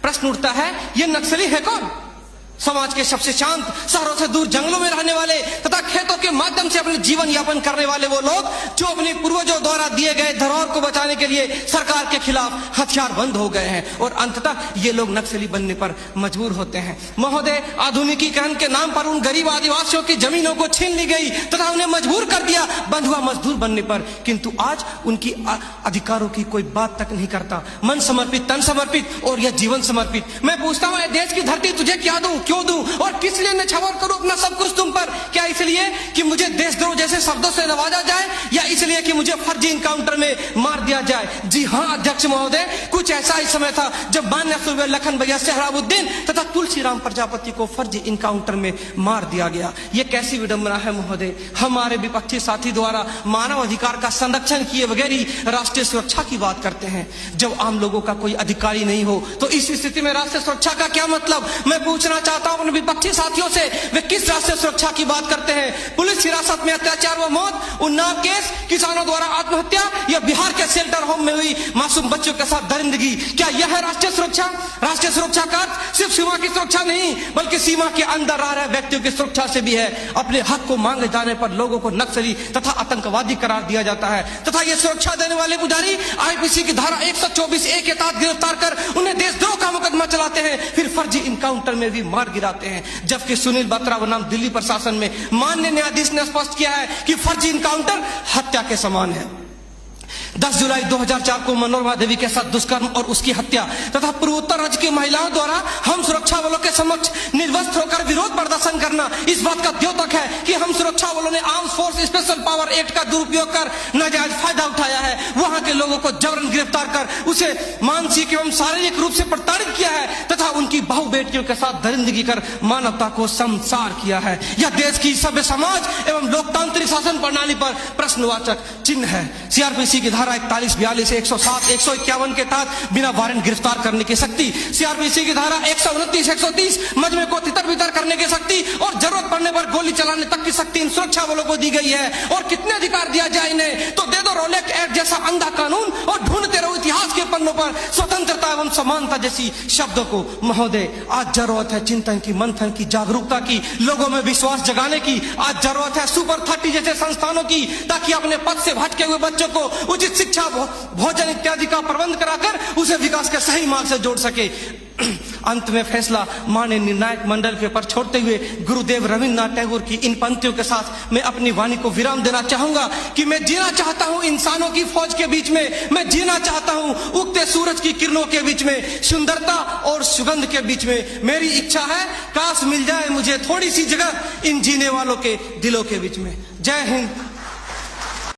प्रश्न उठता है, ये नक्सली है कौन? समाज के सबसे शांत, शहरों से दूर जंगलों में रहने वाले तथा खेतों के माध्यम से अपने जीवन यापन करने वाले वो लोग जो अपने पूर्वजों द्वारा दिए गए धरोहर को बचाने के लिए सरकार के खिलाफ हथियारबंद हो गए हैं और अंततः ये लोग नक्सली बनने पर मजबूर होते हैं। महोदय, आधुनिकीकरण के नाम पर उन गरीब आदिवासियों की जमीनों को छीन ली गई तथा उन्हें मजबूर कर दिया बंधुआ मजदूर बनने पर, किंतु आज उनकी अधिकारों की कोई बात तक नहीं करता। मन समर्पित, तन समर्पित और यह जीवन समर्पित। मैं पूछता हूँ, देश की धरती तुझे क्या दूं, क्यों दूं और किस लिए न्यौछावर करूं अपना सब कुछ तुम पर? क्या इसलिए कि मुझे देशद्रोह जैसे शब्दों से नवाजा जाए या इसलिए कि मुझे फर्जी इनकाउंटर में मार दिया जाए? जी हां अध्यक्ष महोदय, कुछ ऐसा ही समय था जब मान्य सूबे लखन भैया सोहराबुद्दीन तथा तुलसीराम प्रजापति को फर्जी इनकाउंटर में मार दिया गया। यह कैसी विडंबना है महोदय, हमारे विपक्षी साथी द्वारा मानव अधिकार का संरक्षण किए बगैर ही राष्ट्रीय सुरक्षा की बात करते हैं। जब आम लोगों का कोई अधिकारी नहीं हो तो इस स्थिति में राष्ट्रीय सुरक्षा का क्या मतलब? मैं पूछना चाहता हूं अपने विपक्षी साथियों से, वे किस राष्ट्रीय सुरक्षा की बात करते हैं? पुलिस हिरासत में अत्याचार व मौत, उन्नाव केस, किसानों द्वारा आत्महत्या या बिहार के शेल्टर होम में हुई मासूम बच्चों के साथ दरिंदगी, क्या यह है राष्ट्रीय सुरक्षा? राष्ट्रीय सुरक्षा का अर्थ सिर्फ सीमा की सुरक्षा नहीं बल्कि सीमा के अंदर रह रहे व्यक्तियों की सुरक्षा से भी है। अपने हक को मांगे जाने पर लोगों को नक्सली तथा आतंकवादी करार दिया जाता है तथा ये सुरक्षा देने वाले पुजारी आईपीसी की धारा 124A के तहत गिरफ्तार कर उन्हें देशद्रोह का मुकदमा चलाते हैं, फिर फर्जी इनकाउंटर में भी मार गिराते हैं। जबकि सुनील बत्रा बनाम दिल्ली प्रशासन में माननीय न्यायाधीश ने स्पष्ट किया है कि फर्जी इनकाउंटर हत्या के समान है। 10 जुलाई 2004 को मनोरमा देवी के साथ दुष्कर्म और उसकी हत्या तथा पूर्वोत्तर राज्य की महिलाओं द्वारा हम सुरक्षा बलों के समक्ष निर्वस्त्र होकर विरोध प्रदर्शन करना इस बात का द्योतक है कि हम सुरक्षा बलों ने arms force special power act का दुरुपयोग कर नाजायज फायदा उठाया है। वहां के लोगों को जबरन गिरफ्तार कर उसे मानसिक एवं शारीरिक रूप से प्रताड़ित किया है तथा उनकी बहु बेटियों के साथ दरिंदगी कर मानवता को संसार किया है। यह देश की सभ्य समाज एवं लोकतांत्रिक शासन प्रणाली पर प्रश्नवाचक चिन्ह है। सीआरपीसी की धारा 41, 42, 107, 151 के तहत बिना वारंट गिरफ्तार करने की शक्ति, सीआरपीसी की धारा 129, 130 मजमे को तितर बितर करने की शक्ति और जरूरत पड़ने पर गोली चलाने तक की शक्ति इन सुरक्षा बलों को दी गई है। और कितने अधिकार दिया जाए इन्हें? तो दे दो रोलेक्ट एक्ट जैसा अंधा कानून और ढूंढते रहो इतिहास के पन्नों पर स्वतंत्रता एवं समानता जैसी शब्दों को। महोदय, आज जरूरत है चिंतन की, मंथन की, जागरूकता की, लोगों में विश्वास जगाने की। आज जरूरत है सुपर 30 जैसे संस्थानों की ताकि अपने पद से भटके हुए बच्चों को उचित शिक्षा, भोजन इत्यादि का प्रबंध कराकर उसे विकास के सही मार्ग से जोड़ सके। अंत में फैसला माननीय निर्णायक मंडल के पर छोड़ते हुए गुरुदेव रविन्द्रनाथ टैगोर की इन पंक्तियों के साथ मैं अपनी वाणी को विराम देना चाहूंगा कि मैं जीना चाहता हूं इंसानों की फौज के बीच में, मैं जीना चाहता हूं उगते सूरज की किरणों के बीच में, सुंदरता और सुगंध के बीच में। मेरी इच्छा है काश मिल जाए मुझे थोड़ी सी जगह इन जीने वालों के दिलों के बीच में। जय हिंद,